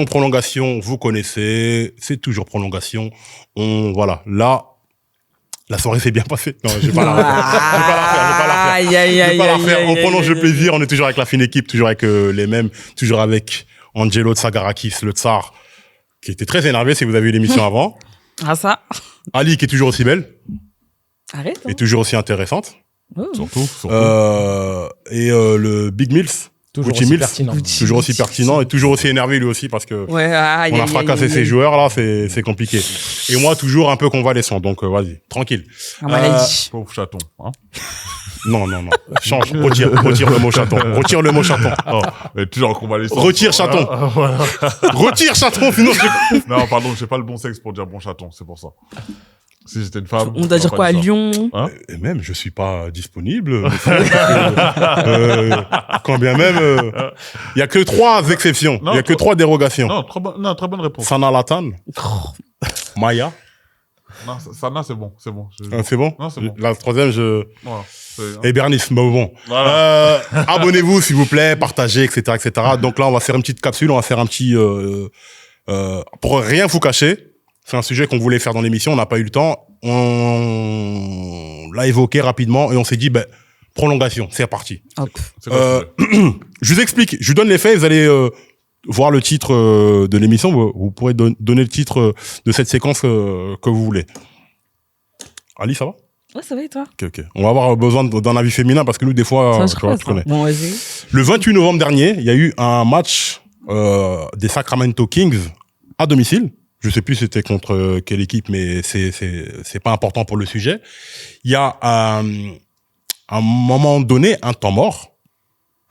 Prolongation. Vous connaissez, c'est toujours prolongation. Voilà, là, la soirée s'est bien passée. Non, je vais pas la refaire. Je vais pas la refaire. On prolonge le plaisir. On est toujours avec la fine équipe, toujours avec les mêmes, toujours avec Angelo Tsagarakis, le tsar, qui était très énervé si vous avez eu l'émission avant. Ah ça. Ali, qui est toujours aussi belle. Arrête. Et toujours aussi intéressante. Surtout. Et le Big Mills. Toujours Gucci aussi Mills, pertinent. toujours aussi pertinent et toujours aussi énervé lui aussi parce que Ouais, on a fracassé ses joueurs là, c'est compliqué. Et moi toujours un peu convalescent, donc vas-y, tranquille. Un maladie. Pauvre chaton. Hein. Non. Change, retire le mot chaton. Retire le mot chaton. Oh, mais toujours en convalescence. Retire chaton. Voilà. Retire chaton, sinon Non, pardon, j'ai pas le bon sexe pour dire bon chaton, c'est pour ça. Si j'étais une femme. On doit dire quoi à Lyon? Hein? Et même, je suis pas disponible. Quand bien même, il y a que 3 exceptions. Il y a que 3 dérogations. Non, très bonne réponse. Sana Latan. Maya. Non, Sana, c'est bon. C'est bon? Non, c'est bon. La 3e, Voilà. Et Bernice, bon. Voilà. Abonnez-vous, s'il vous plaît, partagez, etc., etc. Donc là, on va faire une petite capsule, on va faire un petit, pour rien vous cacher. C'est un sujet qu'on voulait faire dans l'émission, on n'a pas eu le temps. On l'a évoqué rapidement et on s'est dit, prolongation, c'est parti. Hop. Je vous explique, je vous donne les faits, vous allez voir le titre de l'émission, vous pourrez donner le titre de cette séquence que vous voulez. Ali, ça va? Ouais, ça va et toi? Ok. On va avoir besoin d'un avis féminin parce que nous, des fois, tu connais. Bon, vas-y. Le 28 novembre dernier, il y a eu un match des Sacramento Kings à domicile. Je sais plus c'était contre quelle équipe, mais c'est pas important pour le sujet. Il y a à un moment donné un temps mort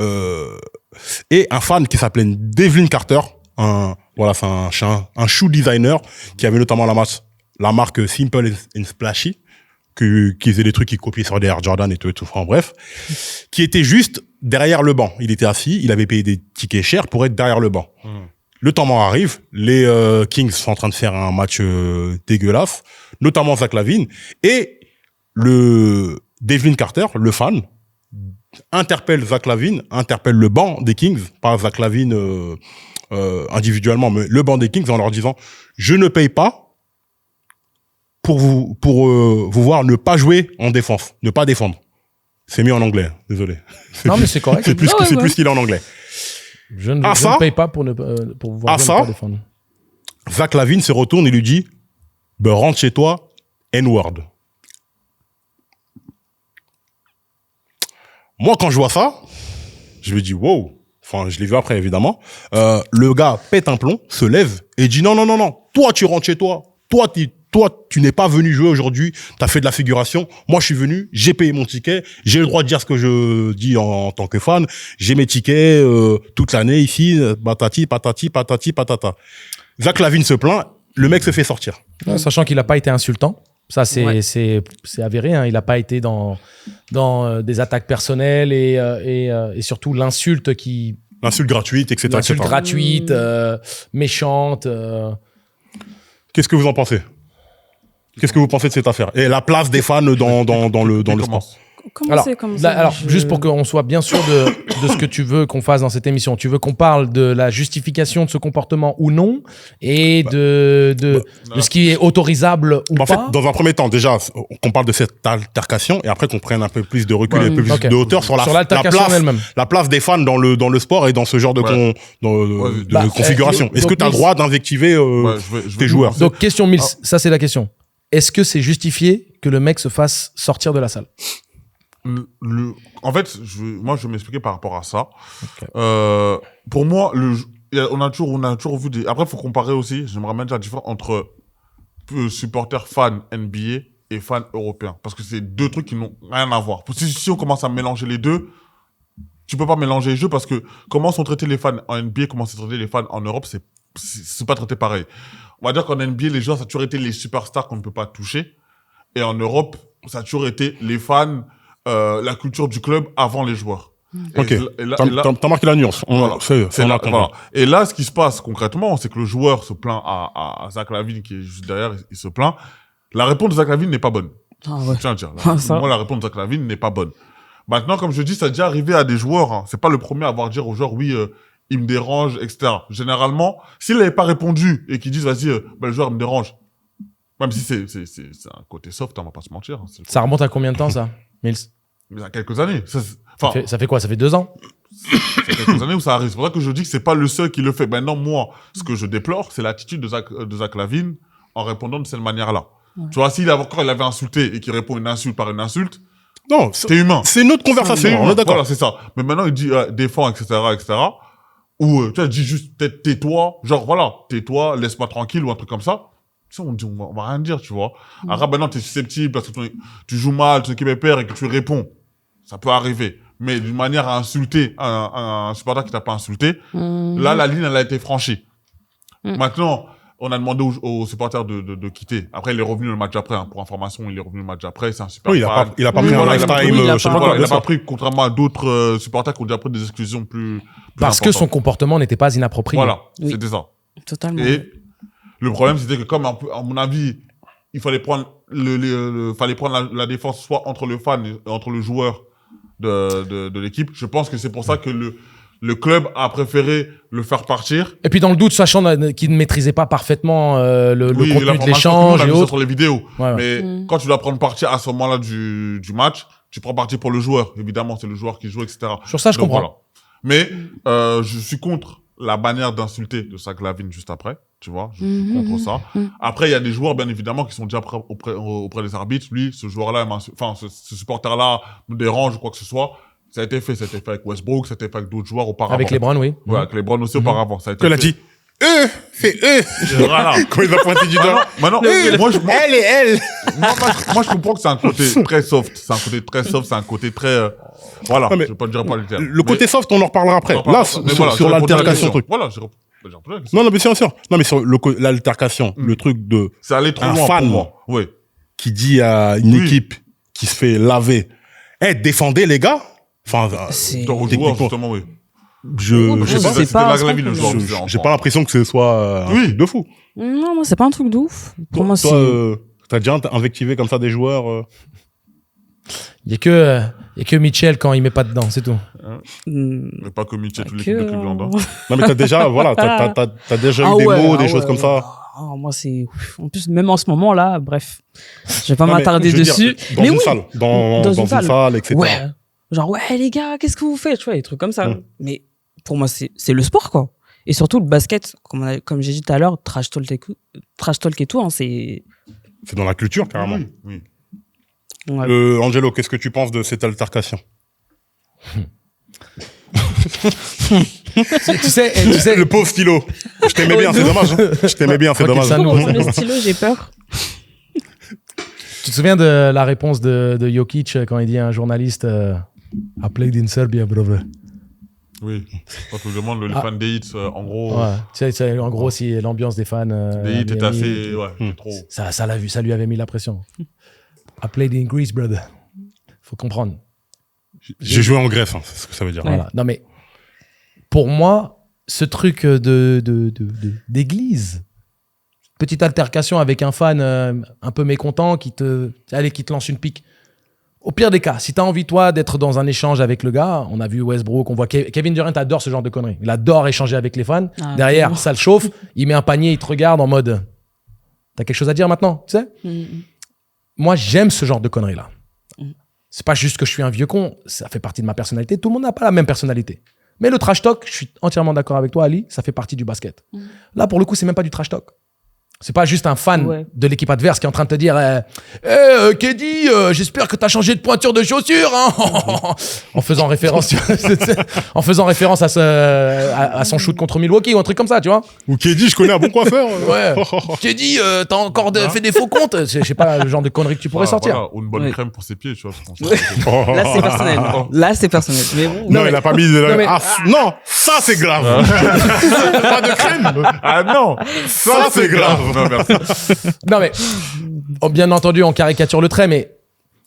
et un fan qui s'appelait Devlin Carter, c'est un shoe designer qui avait notamment la marque Simple and Splashy, qui faisait des trucs qui copiaient sur des Air Jordan et tout, enfin bref, qui était juste derrière le banc. Il était assis, il avait payé des tickets chers pour être derrière le banc. Le temps mort arrive, les Kings sont en train de faire un match dégueulasse, notamment Zach LaVine, et le Devlin Carter, le fan, interpelle Zach LaVine, interpelle le banc des Kings, pas Zach LaVine individuellement, mais le banc des Kings en leur disant « Je ne paye pas pour vous voir ne pas jouer en défense, ne pas défendre. » C'est mis en anglais, désolé. Non, mais c'est correct. C'est plus qu'il est en anglais. Je ne paye pas pour vous voir ne pas défendre. Zach LaVine se retourne et lui dit rentre chez toi, N-word. Moi, quand je vois ça, je me dis wow. Enfin, je l'ai vu après, évidemment. Le gars pète un plomb, se lève et dit non. Toi, tu rentres chez toi. Toi, tu n'es pas venu jouer aujourd'hui, t'as fait de la figuration. Moi, je suis venu, j'ai payé mon ticket, j'ai le droit de dire ce que je dis en tant que fan. J'ai mes tickets toute l'année ici, patati, patata. Zach LaVine se plaint, le mec se fait sortir. Sachant qu'il n'a pas été insultant. Ça, c'est avéré. Hein. Il n'a pas été dans des attaques personnelles et surtout l'insulte qui... L'insulte gratuite, etc. L'insulte gratuite, méchante. Qu'est-ce que vous en pensez ? Qu'est-ce que vous pensez de cette affaire ? Et la place des fans dans le sport. Alors, juste pour qu'on soit bien sûr de ce que tu veux qu'on fasse dans cette émission, tu veux qu'on parle de la justification de ce comportement ou non et de ce qui est autorisable ou pas. En fait, dans un premier temps, déjà, qu'on parle de cette altercation et après qu'on prenne un peu plus de recul et un peu plus de hauteur sur la place des fans dans le sport et dans ce genre de configuration. Est-ce que tu as le droit d'invectiver tes joueurs ? Donc, question Mills, ça c'est la question. Est-ce que c'est justifié que le mec se fasse sortir de la salle ? En fait, moi, je vais m'expliquer par rapport à ça. Okay. Pour moi, on a toujours vu des... Après, il faut comparer aussi, j'aimerais mettre la différence entre supporters fans NBA et fans européens. Parce que c'est deux trucs qui n'ont rien à voir. Si on commence à mélanger les deux, tu peux pas mélanger les jeux parce que comment sont traités les fans en NBA, comment sont traités les fans en Europe, c'est pas traité pareil. On va dire qu'en NBA, les joueurs, ça a toujours été les superstars qu'on ne peut pas toucher. Et en Europe, ça a toujours été les fans... la culture du club avant les joueurs. Ok. T'as marqué la nuance. Voilà. Et là, ce qui se passe concrètement, c'est que le joueur se plaint à Zach LaVine qui est juste derrière, il se plaint. La réponse de Zach LaVine n'est pas bonne. Ah ouais. Tiens. Moi, la réponse de Zach LaVine n'est pas bonne. Maintenant, comme je dis, ça a déjà arrivé à des joueurs. Hein. C'est pas le premier à avoir dire aux joueurs, oui, il me dérange, etc. Généralement, s'il n'avait pas répondu et qu'il dise, vas-y, le joueur me dérange, même si c'est un côté soft, on va pas se mentir. Hein, Ça remonte à combien de temps, ça, Mills? Mais il y a quelques années. Ça fait quoi? Ça fait 2 ans? Ça fait quelques années où ça arrive. C'est pour ça que je dis que c'est pas le seul qui le fait. Maintenant, moi, ce que je déplore, c'est l'attitude de Zach LaVine en répondant de cette manière-là. Ouais. Tu vois, s'il avait insulté et qu'il répond une insulte par une insulte, non, t'es humain. C'est une autre conversation, on est d'accord. Voilà, c'est ça. Mais maintenant, il dit défends, etc., etc. Ou tu vois, il dit juste peut-être tais-toi, genre voilà, tais-toi, laisse-moi tranquille ou un truc comme ça. Ça, on va rien dire, tu vois. Alors maintenant, t'es susceptible parce que tu joues mal, ton équipe est perd et que tu réponds. Ça peut arriver. Mais d'une manière à insulter un supporter qui t'a pas insulté, là, la ligne, elle a été franchie. Maintenant, on a demandé aux supporters de quitter. Après, il est revenu le match après. Hein. Pour information, il est revenu le match après. C'est un super. Oui, il a pas pris un lifetime. Il a pas pris, contrairement à d'autres supporters qui ont déjà pris des exclusions plus parce que son comportement n'était pas inapproprié. Voilà, c'était ça. Totalement. Et le problème, c'était que comme, à mon avis, il fallait prendre la défense soit entre le fan et entre le joueur de l'équipe. Je pense que c'est pour ça que le club a préféré le faire partir. Et puis dans le doute, sachant qu'il ne maîtrisait pas parfaitement le contenu de l'échange et autres. Sur les vidéos. Ouais. Mais quand tu dois prendre parti à ce moment-là du match, tu prends parti pour le joueur. Évidemment, c'est le joueur qui joue, etc. Sur ça, je comprends. Voilà. Mais je suis contre la manière d'insulter de Zach LaVine juste après. Tu vois, je suis contre ça. Après, il y a des joueurs, bien évidemment, qui sont déjà auprès des arbitres. Lui, ce joueur-là, ce supporter-là me dérange ou quoi que ce soit. Ça a été fait avec Westbrook, ça a été fait avec d'autres joueurs auparavant. Avec LeBron, oui. Ouais, avec LeBron aussi auparavant. Ça a été fait. Dit, c'est voilà. Quand il a pointé du doigt. Maintenant, elle et elle. Moi, je comprends que c'est un côté très soft. C'est un côté très, voilà. Non, je ne dirais pas le terme. Le côté soft, on en reparlera après. Là, sur l'altercation, truc. Voilà, non, mais bien sûr. Non, mais sur l'altercation, le truc de. C'est aller trop loin pour fan moi. Oui. Qui dit à une équipe qui se fait laver, défendez les gars. Enfin, joueur, justement, oui. Je sais pas. J'ai pas l'impression que ce soit un truc de fou. Non, c'est pas un truc de ouf. Pour moi, t'as déjà invectivé comme ça des joueurs Il y a que Mitchell quand il met pas dedans, c'est tout. Mais pas que Mitchell, toute l'équipe de Cleveland. Non, mais t'as déjà, t'as déjà eu des mots, des choses comme ça. Moi, c'est... En plus, même en ce moment, là, bref. Je vais pas m'attarder dessus. Dans une salle. Dans une salle, etc. Ouais. Genre, ouais, les gars, qu'est-ce que vous faites? Tu vois, des trucs comme ça. Mais pour moi, c'est le sport, quoi. Et surtout, le basket, comme j'ai dit tout à l'heure, trash talk et tout, hein, c'est dans la culture, carrément. Oui. Ouais. Angelo, qu'est-ce que tu penses de cette altercation? tu sais, le pauvre stylo. Je t'aimais bien, c'est dommage. Je t'aimais bien, c'est dommage. Le stylo, j'ai peur. Tu te souviens de la réponse de Jokic quand il dit à un journaliste I played in Serbia, brother. Oui. Quand on demande les fans des Hits, en gros. Ouais. Tu sais, en gros, si l'ambiance des fans. Les Hits est assez. Ouais, trop. Ça lui avait mis la pression. I played in Greece, brother. Faut comprendre. J'ai joué en Grèce, hein, c'est ce que ça veut dire. Voilà. Non, mais pour moi, ce truc d'église, petite altercation avec un fan un peu mécontent qui te lance une pique. Au pire des cas, si tu as envie, toi, d'être dans un échange avec le gars, on a vu Westbrook, on voit Kevin Durant adore ce genre de conneries. Il adore échanger avec les fans. Derrière, ça le chauffe, il met un panier, il te regarde en mode « T'as quelque chose à dire maintenant ?» Tu sais Moi, j'aime ce genre de conneries-là. C'est pas juste que je suis un vieux con, ça fait partie de ma personnalité. Tout le monde n'a pas la même personnalité. Mais le trash talk, je suis entièrement d'accord avec toi, Ali, ça fait partie du basket. Là, pour le coup, c'est même pas du trash talk. C'est pas juste un fan de l'équipe adverse qui est en train de te dire Keddy, j'espère que t'as changé de pointure de chaussure, hein en faisant référence à son shoot contre Milwaukee ou un truc comme ça, tu vois. Ou Keddy, je connais un bon coiffeur. Ouais. Keddy, t'as encore fait des faux comptes. Je sais pas le genre de conneries que tu pourrais sortir. Voilà, ou une bonne crème pour ses pieds, tu vois. Là, c'est personnel. Mais bon. Non, il a pas mis non, ça c'est grave. Pas de crème. Ah non, ça c'est grave. Non, merci. Non, mais bien entendu, on caricature le trait, mais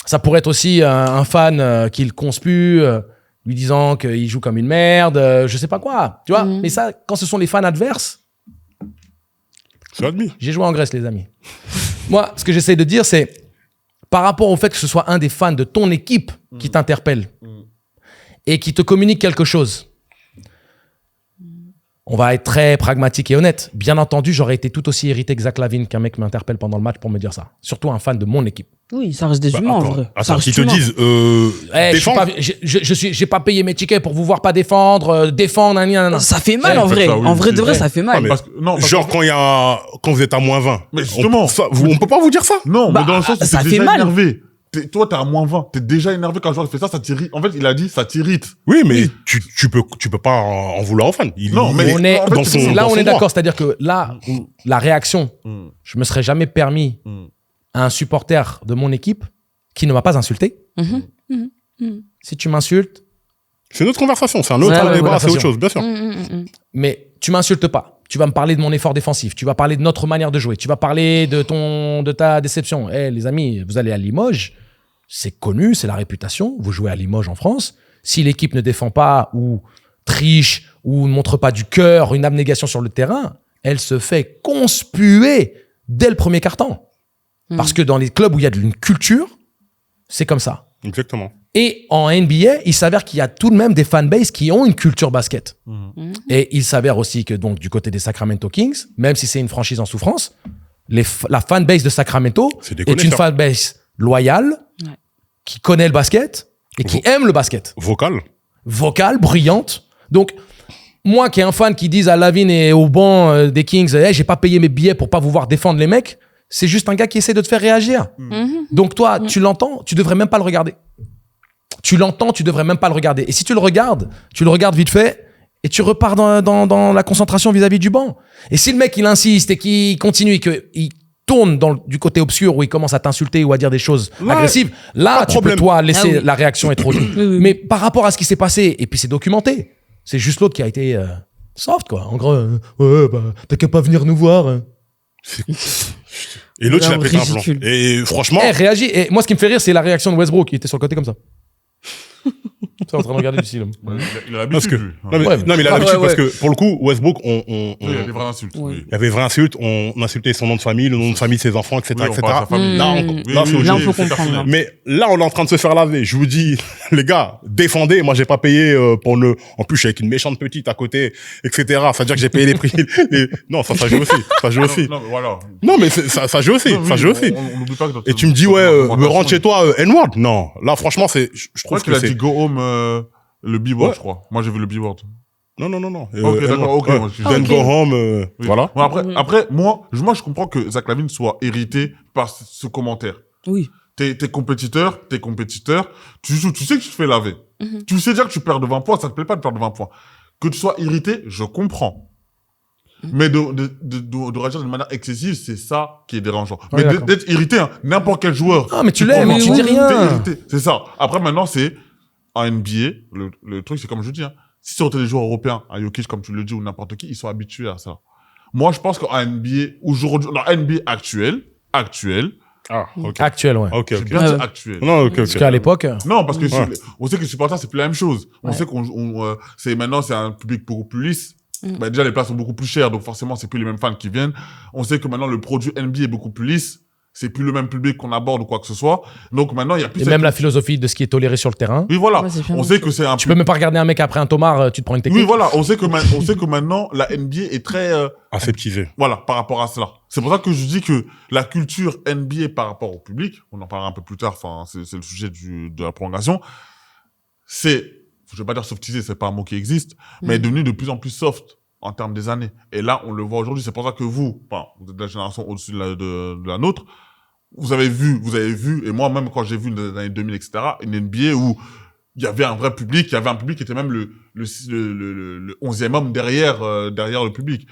ça pourrait être aussi un fan qui le conspue, lui disant qu'il joue comme une merde, je sais pas quoi, tu vois. Mais ça, quand ce sont les fans adverses, c'est admis. J'ai joué en Grèce, les amis. Moi, ce que j'essaie de dire, c'est par rapport au fait que ce soit un des fans de ton équipe qui t'interpelle et qui te communique quelque chose. On va être très pragmatique et honnête. Bien entendu, j'aurais été tout aussi irrité que Zach LaVine qu'un mec m'interpelle pendant le match pour me dire ça. Surtout un fan de mon équipe. Oui, ça reste des humains, en vrai. Attends, qu'ils te disent, j'ai pas payé mes tickets pour vous voir pas défendre, défendre, Ça fait mal, en vrai. En vrai de vrai, ça fait mal. Quand vous êtes à moins 20. Mais justement. On peut pas vous dire ça? Non, mais dans le sens où ça t'es fait déjà mal. énervé. Toi, t'es à moins 20. T'es déjà énervé quand un joueur fait ça t'irrite. En fait, il a dit, ça t'irrite. Oui, mais tu peux pas en vouloir aux fans. Non, mais on est en fait, là, on est droit. d'accord. C'est-à-dire que là, la réaction, je me serais jamais permis à un supporter de mon équipe qui ne m'a pas insulté. Si tu m'insultes, c'est une autre conversation, c'est un autre débat, c'est autre chose, bien sûr. mais tu m'insultes pas. Tu vas me parler de mon effort défensif. Tu vas parler de notre manière de jouer. Tu vas parler de ta déception. Les amis, vous allez à Limoges. C'est connu, c'est la réputation. Vous jouez à Limoges en France. Si l'équipe ne défend pas ou triche ou ne montre pas du cœur, une abnégation sur le terrain, elle se fait conspuer dès le premier quart-temps. Parce que dans les clubs où il y a une culture, c'est comme ça. Exactement. Et en NBA, il s'avère qu'il y a tout de même des fanbases qui ont une culture basket. Et il s'avère aussi que donc du côté des Sacramento Kings, même si c'est une franchise en souffrance, la fanbase de Sacramento est une fanbase loyale, qui connaît le basket et qui aime le basket. Vocale, bruyante. Donc, moi qui est un fan qui dise à LaVine et au banc des Kings, hey, j'ai pas payé mes billets pour pas vous voir défendre les mecs, c'est juste un gars qui essaie de te faire réagir. Donc toi, tu l'entends, tu devrais même pas le regarder. Tu l'entends, tu devrais même pas le regarder. Et si tu le regardes vite fait et tu repars dans la concentration vis-à-vis du banc. Et si le mec, il insiste et qu'il continue et qu'il tourne du côté obscur où il commence à t'insulter ou à dire des choses agressives, là, tu peux toi laisser la réaction être autre. Mais par rapport à ce qui s'est passé, et puis c'est documenté, c'est juste l'autre qui a été soft, quoi. En gros, t'as qu'à pas venir nous voir. Hein. Et l'autre, il a pété un plomb. Et franchement... réagis. Et moi, ce qui me fait rire, c'est la réaction de Westbrook, qui était sur le côté comme ça. C'est en train de regarder d'ici, là. Il a l'habitude. Non, mais il a l'habitude parce que, pour le coup, Westbrook, il y a des vraies insultes. Il y avait vraies insultes, on insultait son nom de famille, le nom de famille de ses enfants, etc., etc. Là, on peut comprendre. Mais là, on est en train de se faire laver. Je vous dis, les gars, défendez. Moi, j'ai pas payé pour ne... En plus, je suis avec une méchante petite à côté, etc. Ça veut dire que j'ai payé les prix. Non, ça joue aussi. Ça joue aussi. Non, mais voilà. Non, mais ça joue aussi. Ça joue aussi. On n'oublie pas que et tu me dis, me rentre chez toi, N-word. Non. Là, franchement, je trouve que qu'il a dit go home, le B-word, je crois. Moi, j'ai vu le B-word. Non. Ok, d'accord, ok. Then go home, voilà. Bon, après, moi, je comprends que Zach LaVine soit irrité par ce commentaire. Oui. T'es compétiteur, tu sais que tu te fais laver. Tu sais déjà que tu perds de 20 points, ça te plaît pas de perdre de 20 points. Que tu sois irrité, je comprends. Mais de réagir d'une manière excessive, c'est ça qui est dérangeant. Mais d'être irrité, hein, n'importe quel joueur. Ah, mais tu l'aimes, tu dis rien. C'est ça. Après, maintenant, c'est en NBA, le truc, c'est comme je dis, hein, si c'est des joueurs européens, un Jokic, comme tu le dis, ou n'importe qui, ils sont habitués à ça. Moi, je pense qu'en NBA, aujourd'hui, dans NBA actuelle. Ah, ok. Actuel, ouais. Ok. J'ai bien dit actuel. Non, ok. Parce qu'à l'époque. Non, parce que on sait que les supporters, c'est plus la même chose. On sait maintenant, c'est un public beaucoup plus lisse. Bah, déjà, les places sont beaucoup plus chères, donc forcément, c'est plus les mêmes fans qui viennent. On sait que maintenant, le produit NBA est beaucoup plus lisse. C'est plus le même public qu'on aborde ou quoi que ce soit. Donc maintenant, il y a plus... Et même la philosophie de ce qui est toléré sur le terrain. Oui, voilà. Ouais, on sait que c'est un... Tu peux même pas regarder un mec après un tomard, tu te prends une technique. Oui, voilà. On sait que maintenant, la NBA est très... aseptisée. Voilà, par rapport à cela. C'est pour ça que je dis que la culture NBA par rapport au public, on en parlera un peu plus tard, enfin, c'est le sujet de la prolongation, c'est, je vais pas dire softisé, c'est pas un mot qui existe, mais est devenu de plus en plus soft en termes des années. Et là, on le voit aujourd'hui. C'est pour ça que vous êtes de la génération au-dessus de la nôtre. Vous avez vu, et moi, même quand j'ai vu dans les années 2000, etc., une NBA où il y avait un vrai public, qui était même le 11e homme derrière le public.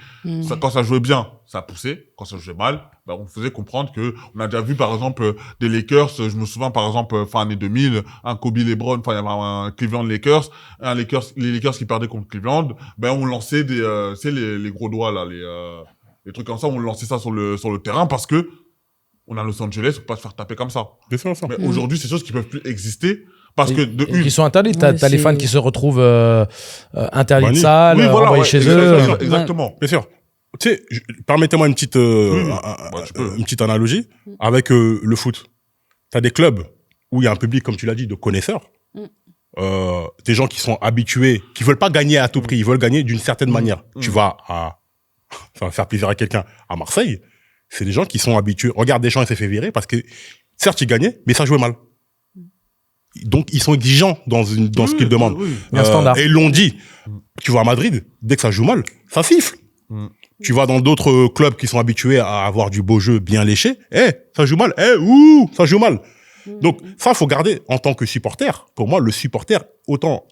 Ça, quand ça jouait bien, ça poussait. Quand ça jouait mal, on faisait comprendre que, on a déjà vu, par exemple, des Lakers, je me souviens, par exemple, fin années 2000, un Kobe LeBron, il y avait un Cleveland Lakers, les Lakers qui perdaient contre Cleveland, on lançait les gros doigts, là, les trucs comme ça, on lançait ça sur le terrain parce que, on a Los Angeles, on peut pas se faire taper comme ça. Mais aujourd'hui, c'est des choses qui peuvent plus exister. Parce que qui sont interdits. T'as les fans qui se retrouvent interdits de salle, envoyés chez eux. Exactement. Bien sûr. Tu sais, permettez-moi une petite une petite analogie avec le foot. T'as des clubs où il y a un public, comme tu l'as dit, de connaisseurs. des gens qui sont habitués, qui veulent pas gagner à tout prix, ils veulent gagner d'une certaine manière. Tu vas ça va faire plaisir à quelqu'un, à Marseille, c'est des gens qui sont habitués. Regarde, Deschamps, il s'est fait virer parce que, certes, il gagnait, mais ça jouait mal. Donc, ils sont exigeants dans ce qu'ils demandent. Il y a un standard. Et ils l'ont dit. Tu vas à Madrid, dès que ça joue mal, ça siffle. Tu vas dans d'autres clubs qui sont habitués à avoir du beau jeu bien léché. Ça joue mal. Ça joue mal. Donc, ça, faut garder en tant que supporter. Pour moi, le supporter, autant,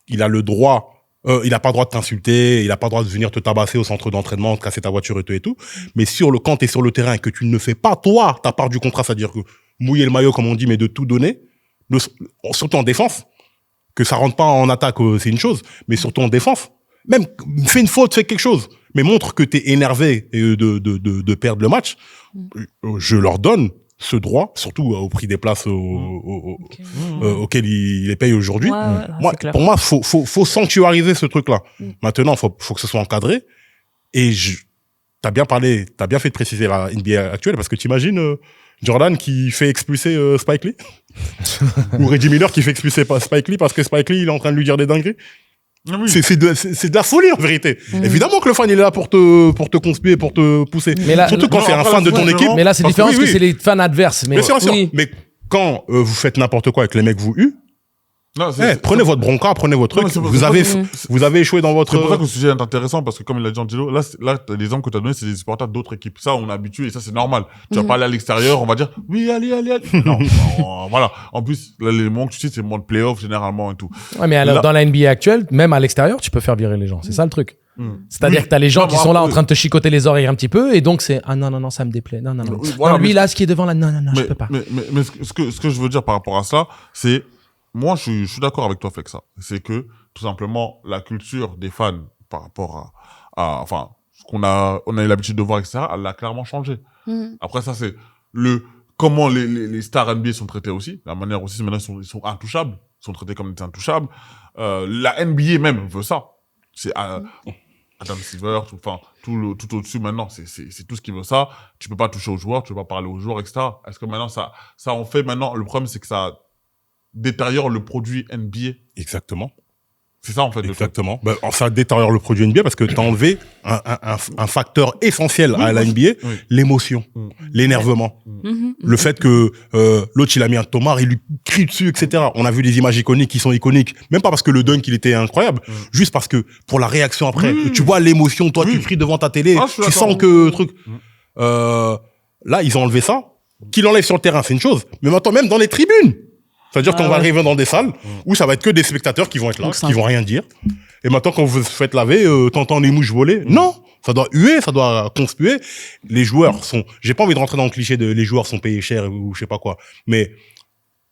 il a le droit, il n'a pas le droit de t'insulter, il n'a pas le droit de venir te tabasser au centre d'entraînement, de casser ta voiture et tout. Mais quand t'es sur le terrain et que tu ne fais pas, toi, ta part du contrat, c'est-à-dire que mouiller le maillot, comme on dit, mais de tout donner, surtout en défense, que ça rentre pas en attaque, c'est une chose, mais surtout en défense. Même, fais une faute, fais quelque chose. Mais montre que t'es énervé de perdre le match. Je leur donne ce droit, surtout au prix des places auxquels ils les payent aujourd'hui. Pour moi, faut sanctuariser ce truc-là. Maintenant, faut que ce soit encadré. Et t'as bien fait de préciser la NBA actuelle, parce que t'imagines Jordan qui fait expulser Spike Lee ou Reggie Miller qui fait expulser Spike Lee parce que Spike Lee il est en train de lui dire des dingueries. Oui. C'est de la folie en vérité. Évidemment que le fan il est là pour te conspuer, pour te pousser. Mais là, surtout quand c'est un fan de ton équipe. Mais là c'est différent parce que c'est les fans adverses. Mais c'est sûr. Mais quand vous faites n'importe quoi avec les mecs vous prenez votre bronca, prenez votre truc. Vous avez échoué dans votre. C'est pour ça que le sujet est intéressant parce que comme il a dit Angelo, là les exemples que tu as donnés c'est des supporters d'autres équipes. Ça on est habitué et ça c'est normal. Tu vas pas aller à l'extérieur, on va dire oui allez. Non, voilà. En plus là, les moments que tu sais c'est le moment de playoff généralement et tout. Ouais mais alors, dans la NBA actuelle, même à l'extérieur, tu peux faire virer les gens. C'est ça le truc. C'est-à-dire que t'as les gens qui sont là en train de te chicoter les oreilles un petit peu et donc c'est non ça me déplaît non voilà, lui là ce qui est devant là non je peux pas. Mais ce que je veux dire par rapport à ça c'est moi, je suis d'accord avec toi, Flexa. C'est que, tout simplement, la culture des fans par rapport enfin, ce qu'on a eu l'habitude de voir, etc., elle a clairement changé. Après, ça, c'est comment les stars NBA sont traités aussi. La manière aussi, maintenant, ils sont intouchables. Ils sont traités comme des intouchables. La NBA même veut ça. C'est, Adam Silver, tout au-dessus maintenant, c'est tout ce qui veut ça. Tu peux pas toucher aux joueurs, tu peux pas parler aux joueurs, etc. Est-ce que maintenant, ça en fait maintenant, le problème, c'est que ça détériore le produit NBA. Exactement. C'est ça, en fait. Exactement. Ça détériore le produit NBA parce que t'as enlevé un facteur essentiel à la NBA, l'émotion, l'énervement. Le fait que l'autre, il a mis un tomard, il lui crie dessus, etc. On a vu des images iconiques qui sont iconiques. Même pas parce que le dunk, il était incroyable, juste parce que pour la réaction après, tu vois l'émotion, toi, tu cries devant ta télé, tu sens que truc. Là, ils ont enlevé ça. Qu'il enlève sur le terrain, c'est une chose. Mais maintenant, même dans les tribunes. C'est-à-dire qu'on va arriver dans des salles où ça va être que des spectateurs qui vont être là, qui vont rien dire. Et maintenant, quand vous vous faites laver, t'entends les mouches voler. Non! Ça doit huer, ça doit conspuer. Les joueurs j'ai pas envie de rentrer dans le cliché de les joueurs sont payés cher ou je sais pas quoi. Mais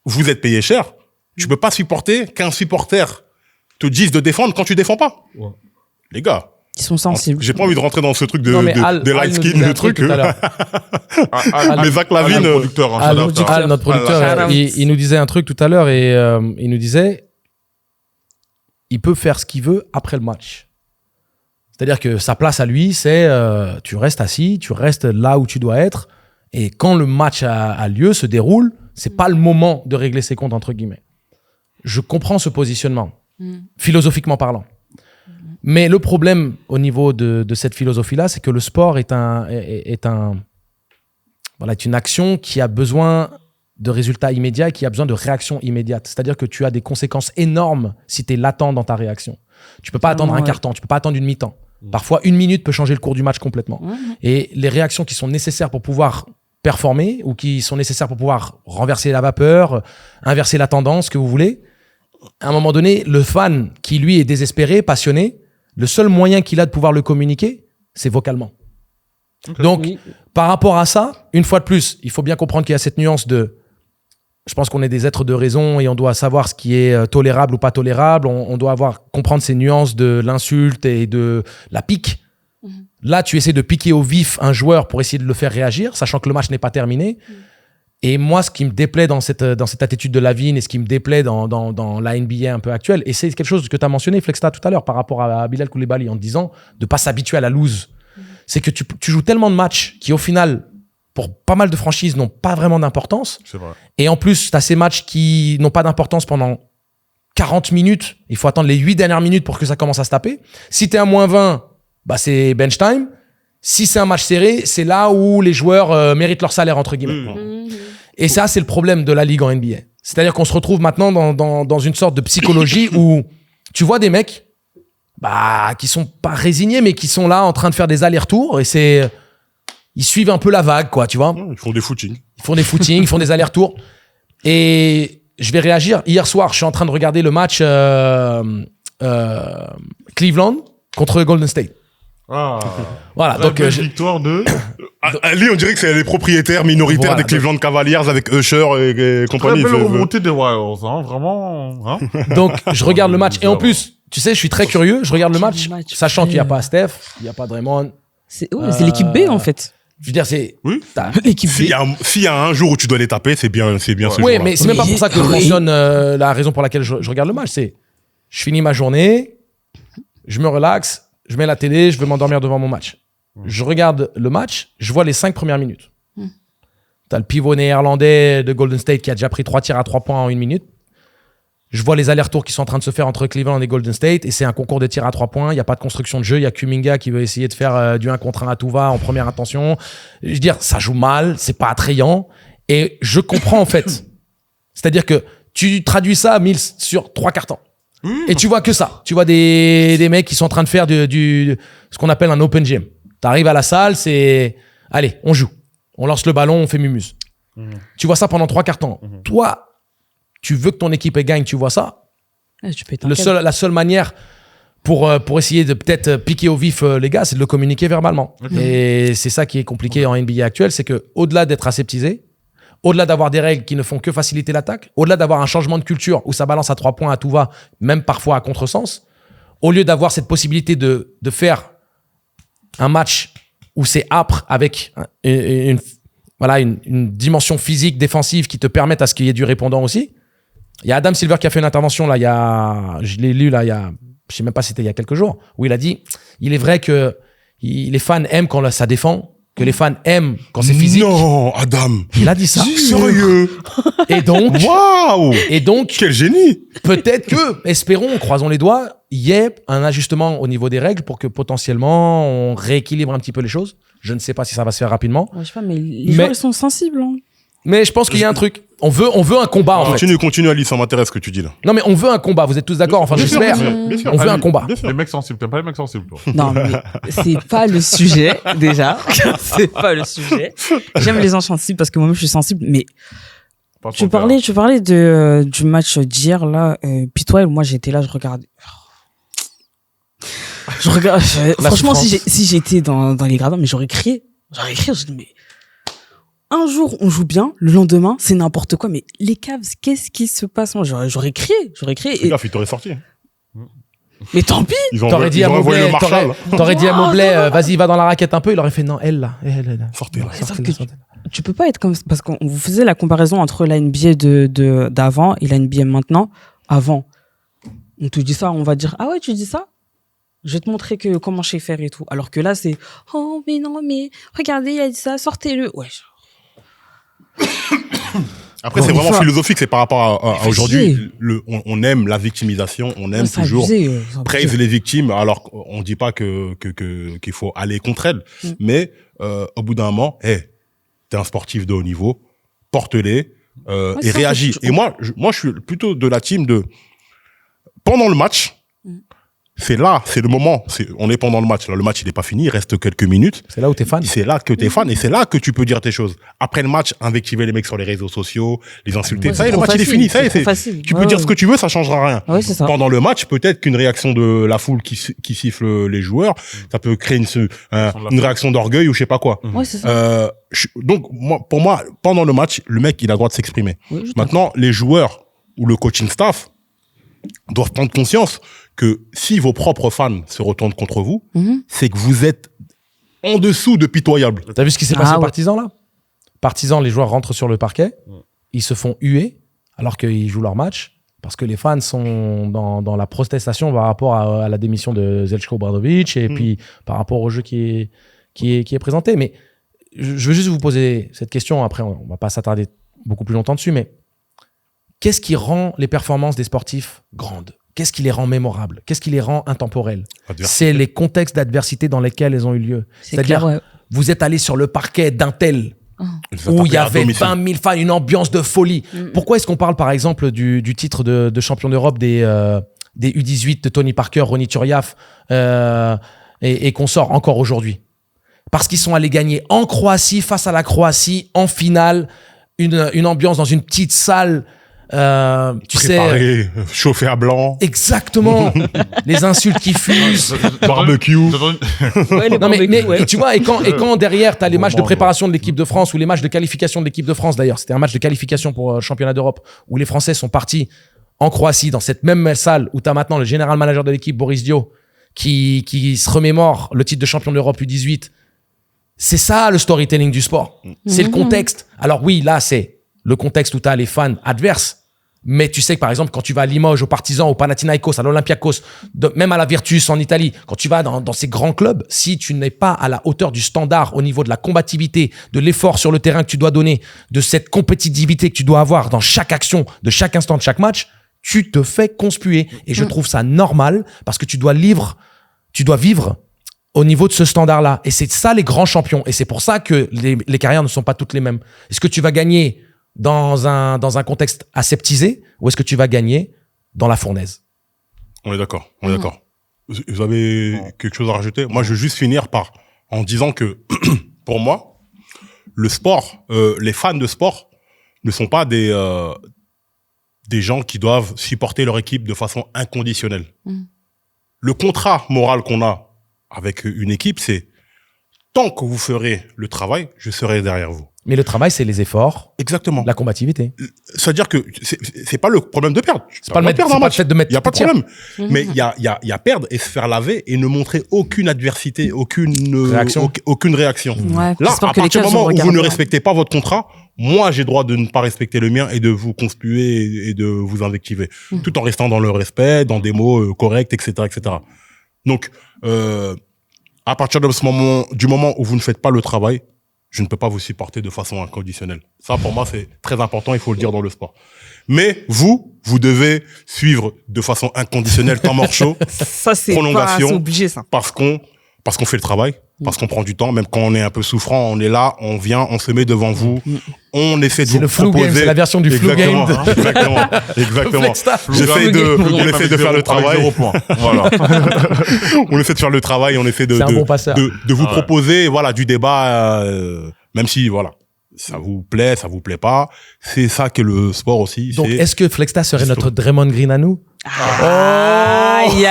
vous êtes payés cher. Tu peux pas supporter qu'un supporter te dise de défendre quand tu défends pas. Les gars. Ils sont sensibles. J'ai pas envie de rentrer dans ce truc de light skin, le truc. Mais Zach Lavine, notre producteur, il nous disait un truc tout à l'heure et il nous disait, il peut faire ce qu'il veut après le match. C'est-à-dire que sa place à lui, c'est tu restes assis, tu restes là où tu dois être et quand le match a lieu, se déroule, c'est pas le moment de régler ses comptes entre guillemets. Je comprends ce positionnement, philosophiquement parlant. Mais le problème au niveau de cette philosophie-là, c'est que le sport est une action qui a besoin de résultats immédiats et qui a besoin de réactions immédiates. C'est-à-dire que tu as des conséquences énormes si tu es latent dans ta réaction. Tu peux pas attendre un quart-temps, tu peux pas attendre une mi-temps. Parfois, 1 minute peut changer le cours du match complètement. Et les réactions qui sont nécessaires pour pouvoir performer ou qui sont nécessaires pour pouvoir renverser la vapeur, inverser la tendance, que vous voulez, à un moment donné, le fan qui, lui, est désespéré, passionné, le seul moyen qu'il a de pouvoir le communiquer, c'est vocalement. Donc, par rapport à ça, une fois de plus, il faut bien comprendre qu'il y a cette nuance de... Je pense qu'on est des êtres de raison et on doit savoir ce qui est tolérable ou pas tolérable. On doit comprendre ces nuances de l'insulte et de la pique. Là, tu essaies de piquer au vif un joueur pour essayer de le faire réagir, sachant que le match n'est pas terminé. Et moi, ce qui me déplaît dans cette attitude de Lavine et ce qui me déplaît dans la NBA un peu actuelle, et c'est quelque chose que tu as mentionné, Flexta, tout à l'heure, par rapport à Bilal Koulibaly, en te disant de ne pas s'habituer à la lose. C'est que tu joues tellement de matchs qui, au final, pour pas mal de franchises, n'ont pas vraiment d'importance. C'est vrai. Et en plus, tu as ces matchs qui n'ont pas d'importance pendant 40 minutes. Il faut attendre les 8 dernières minutes pour que ça commence à se taper. Si t'es à -20, bah, c'est bench time. Si c'est un match serré, c'est là où les joueurs méritent leur salaire, entre guillemets. Et ça, c'est le problème de la ligue en NBA. C'est-à-dire qu'on se retrouve maintenant dans une sorte de psychologie où tu vois des mecs bah, qui sont pas résignés, mais qui sont là en train de faire des allers-retours. Et ils suivent un peu la vague, quoi, tu vois. Ils font des footings. Ils font des allers-retours. Et je vais réagir. Hier soir, je suis en train de regarder le match Cleveland contre Golden State. Ah. Voilà, donc victoire de. Ali, on dirait que c'est les propriétaires minoritaires Voilà, des Cleveland Cavaliers avec Usher et compagnie. Très belle remontée des Warriors, hein, vraiment. Hein. Donc, je regarde le match. Et en plus, tu sais, je suis très curieux. Je regarde le match, sachant qu'il n'y a pas Steph, il n'y a pas Draymond. C'est l'équipe B, en fait. Je veux dire, c'est... Oui. L'équipe B. S'il y a un jour où tu dois les taper, c'est bien ce jour-là. Oui, mais c'est même pas pour ça que je mentionne la raison pour laquelle je regarde le match. C'est, je finis ma journée, je me relaxe, je mets la télé, je vais m'endormir devant mon match. Je regarde le match, je vois les 5 premières minutes. T'as le pivot néerlandais de Golden State qui a déjà pris 3 tirs à 3 points en 1 minute. Je vois les allers-retours qui sont en train de se faire entre Cleveland et Golden State et c'est un concours de tirs à 3 points. Il n'y a pas de construction de jeu. Il y a Kuminga qui veut essayer de faire du 1 contre 1 à tout va en première intention. Je veux dire, ça joue mal, c'est pas attrayant. Et je comprends en fait. C'est-à-dire que tu traduis ça, Mills, sur 3 quarts temps. Et tu vois que ça. Tu vois des mecs qui sont en train de faire ce qu'on appelle un open gym. T'arrives à la salle, c'est... Allez, on joue. On lance le ballon, on fait mumuse. Tu vois ça pendant 3 quarts temps. Toi, tu veux que ton équipe gagne, tu vois ça. Tu pètes La seule manière pour essayer de peut-être piquer au vif les gars, c'est de le communiquer verbalement. Et c'est ça qui est compliqué en NBA actuel, c'est que au-delà d'être aseptisé, au-delà d'avoir des règles qui ne font que faciliter l'attaque, au-delà d'avoir un changement de culture où ça balance à 3 points à tout va, même parfois à contresens, au lieu d'avoir cette possibilité de faire un match où c'est âpre avec une dimension physique défensive qui te permette à ce qu'il y ait du répondant aussi. Il y a Adam Silver qui a fait une intervention là, je l'ai lu là, je sais même pas si c'était il y a quelques jours, où il a dit, il est vrai que les fans aiment quand ça défend, que les fans aiment quand c'est physique. Non, Adam. Il a dit ça. Sérieux. Et donc, waouh. Et donc, quel génie. Peut-être que, espérons, croisons les doigts, il y ait un ajustement au niveau des règles pour que potentiellement on rééquilibre un petit peu les choses. Je ne sais pas si ça va se faire rapidement. Ouais, je sais pas, mais les joueurs ils sont sensibles. Hein. Mais je pense qu'il y a un truc. On veut un combat en fait. Continue Ali, ça m'intéresse ce que tu dis là. Non mais on veut un combat, vous êtes tous d'accord? Enfin j'espère. On veut un combat. Les mecs sensibles, t'aimes pas les mecs sensibles toi? Non mais c'est pas le sujet déjà. C'est pas le sujet. J'aime les gens sensibles parce que moi-même je suis sensible. Mais tu parlais du match d'hier là. Puis toi, moi j'étais là, je regardais. Franchement, si j'étais dans les gradins, mais j'aurais crié. Je dis mais. Un jour, on joue bien. Le lendemain, c'est n'importe quoi. Mais les Cavs, qu'est-ce qui se passe? Moi, j'aurais crié. Les gars, ils t'auraient sorti. Mais tant pis. T'aurais dit à Mobley, vas-y, va dans la raquette un peu. Il aurait fait non, elle là. Sortez-la. Tu peux pas être comme ça. Parce qu'on vous faisait la comparaison entre la NBA d'avant et la NBA maintenant. Avant, on te dit ça, on va dire, ah ouais, tu dis ça? Je vais te montrer comment je sais faire et tout. Alors que là, c'est, oh, mais non, mais regardez, il a dit ça, sortez-le. Ouais. Après, c'est vraiment philosophique, c'est par rapport à aujourd'hui. On aime la victimisation, on aime toujours praise les victimes, alors qu'on dit pas qu'il faut aller contre elles. Mais, au bout d'un moment, t'es un sportif de haut niveau, porte-les, et réagis. Et moi, je suis plutôt de la team de, pendant le match, c'est le moment. On est pendant le match. Là, le match, il n'est pas fini. Il reste quelques minutes. C'est là où t'es fan. C'est là que t'es fan et c'est là que tu peux dire tes choses. Après le match, invectiver les mecs sur les réseaux sociaux, les insulter. Ça y est, le match, il est fini. Ça y est, tu peux dire ce que tu veux, ça changera rien. Ouais, c'est ça. Pendant le match, peut-être qu'une réaction de la foule qui siffle les joueurs, ça peut créer une réaction d'orgueil ou je sais pas quoi. Ouais, c'est ça. Donc, pour moi, pendant le match, le mec, il a le droit de s'exprimer. Oui, maintenant, les joueurs ou le coaching staff doivent prendre conscience que si vos propres fans se retournent contre vous, c'est que vous êtes en dessous de pitoyable. T'as vu ce qui s'est passé aux Partisans là? Partisans, les joueurs rentrent sur le parquet, ils se font huer alors qu'ils jouent leur match parce que les fans sont dans la protestation par rapport à la démission de Zeljko Obradović et puis par rapport au jeu qui est présenté. Mais je veux juste vous poser cette question, après on va pas s'attarder beaucoup plus longtemps dessus, mais qu'est-ce qui rend les performances des sportifs grandes? Qu'est-ce qui les rend mémorables? Qu'est-ce qui les rend intemporelles? C'est les contextes d'adversité dans lesquels elles ont eu lieu. C'est-à-dire, vous êtes allé sur le parquet d'un tel où il y avait 20 000 fans, une ambiance de folie. Pourquoi est-ce qu'on parle, par exemple, du titre de champion d'Europe des U18 de Tony Parker, Ronny Turiaf et qu'on sort encore aujourd'hui? Parce qu'ils sont allés gagner en Croatie, face à la Croatie, en finale, une ambiance dans une petite salle. Préparé, chauffé à blanc. Exactement. Les insultes qui fusent. Barbecue. Non, mais tu vois, et quand derrière, t'as les matchs de préparation de l'équipe de France ou les matchs de qualification de l'équipe de France, d'ailleurs, c'était un match de qualification pour le championnat d'Europe où les Français sont partis en Croatie, dans cette même salle où t'as maintenant le général manager de l'équipe, Boris Dio, qui se remémore le titre de champion d'Europe U18. C'est ça, le storytelling du sport. C'est le contexte. Alors oui, là, c'est le contexte où t'as les fans adverses. Mais tu sais que, par exemple, quand tu vas à Limoges, au Partizan, au Panathinaikos, à l'Olympiakos, même à la Virtus en Italie, quand tu vas dans ces grands clubs, si tu n'es pas à la hauteur du standard au niveau de la combativité, de l'effort sur le terrain que tu dois donner, de cette compétitivité que tu dois avoir dans chaque action, de chaque instant de chaque match, tu te fais conspuer. Et je trouve ça normal parce que tu dois vivre au niveau de ce standard-là. Et c'est ça les grands champions. Et c'est pour ça que les carrières ne sont pas toutes les mêmes. Est-ce que tu vas gagner dans un contexte aseptisé ou est-ce que tu vas gagner dans la fournaise? On est d'accord, Vous avez quelque chose à rajouter? Moi, je veux juste finir en disant que, pour moi, le sport, les fans de sport ne sont pas des gens qui doivent supporter leur équipe de façon inconditionnelle. Le contrat moral qu'on a avec une équipe, c'est tant que vous ferez le travail, je serai derrière vous. Mais le travail, c'est les efforts. Exactement. La combativité. C'est-à-dire que c'est pas le problème de perdre. C'est pas le fait de mettre. Il y a pas de problème. Mais il y a perdre et se faire laver et ne montrer aucune adversité, aucune réaction. Ouais, là, à partir du moment où vous ne respectez pas votre contrat, moi, j'ai droit de ne pas respecter le mien et de vous conspuer et de vous invectiver. Tout en restant dans le respect, dans des mots corrects, etc., etc. Donc, à partir de du moment où vous ne faites pas le travail, je ne peux pas vous supporter de façon inconditionnelle. Ça, pour moi, c'est très important, il faut le dire dans le sport. Mais vous devez suivre de façon inconditionnelle, temps mort chaud, ça, c'est prolongation, pas obligé, ça. parce qu'on fait le travail, parce qu'on prend du temps, même quand on est un peu souffrant, on est là, on vient, on se met devant vous, on essaie de vous proposer. C'est la version du flu game. Exactement. On essaie de faire le travail. Voilà. On essaie de faire le travail, on essaie de vous proposer, voilà, du débat, même si, voilà, ça vous plaît pas. C'est ça que le sport aussi. Donc, est-ce que Flexta serait notre Draymond Green à nous? Aïe.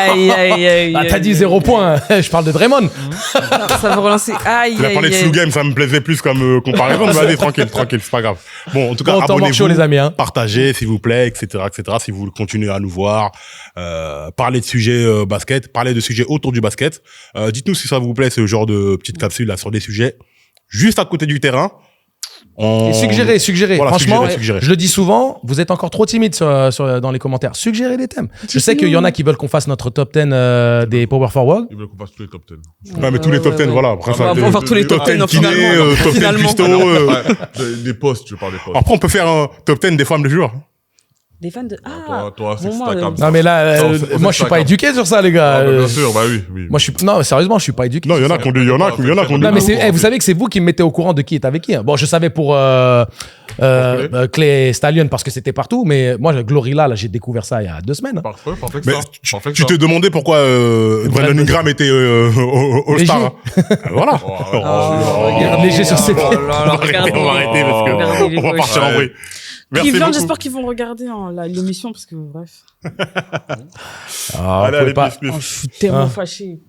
T'as dit 0 points. Je parle de Draymond. Ça va relancer. Aïe. Tu as parlé de flu game, ça me plaisait plus comme comparaison. Mais allez, tranquille, c'est pas grave. Bon, en tout cas, abonnez-vous, les amis, hein. Partagez, s'il vous plaît, etc., si vous voulez continuer à nous voir, parler de sujets basket, parler de sujets autour du basket. Dites-nous si ça vous plaît, ce genre de petite capsule là sur des sujets juste à côté du terrain. Et suggérez. Voilà, franchement, suggérez. Je le dis souvent, vous êtes encore trop timide dans les commentaires. Suggérez des thèmes. Je sais qu'il y en a qui veulent qu'on fasse notre top 10 des Power Forward. Ils veulent qu'on fasse tous les top 10. Ouais, mais tous les top 10, voilà. Après, on va faire tous les top 10 finalement. Top 10 custo. Des postes, je parle des postes. Après, on peut faire un top 10 des femmes de joueurs. Des fans de... Toi, c'est moi, ta cam. Non, mais là, moi, je suis pas éduqué sur ça, les gars. Bien sûr, bah oui. Moi, non, sérieusement, je suis pas éduqué. Non, il y en a qui ont dit. Non, mais vous savez que c'est vous qui me mettez au courant de qui est avec qui. Bon, je savais pour Clay Stallion parce que c'était partout, mais moi, Glorilla, là, j'ai découvert ça il y a 2 semaines. Parfait, mais tu t'es demandé pourquoi Brandon Ingram était All-Star. Voilà. Regarde léger sur ses pieds. On va arrêter parce que on va partir en bruit. Merci beaucoup. J'espère qu'ils vont regarder l'émission parce que bref. Allez, pas. plus. Je suis tellement fâché.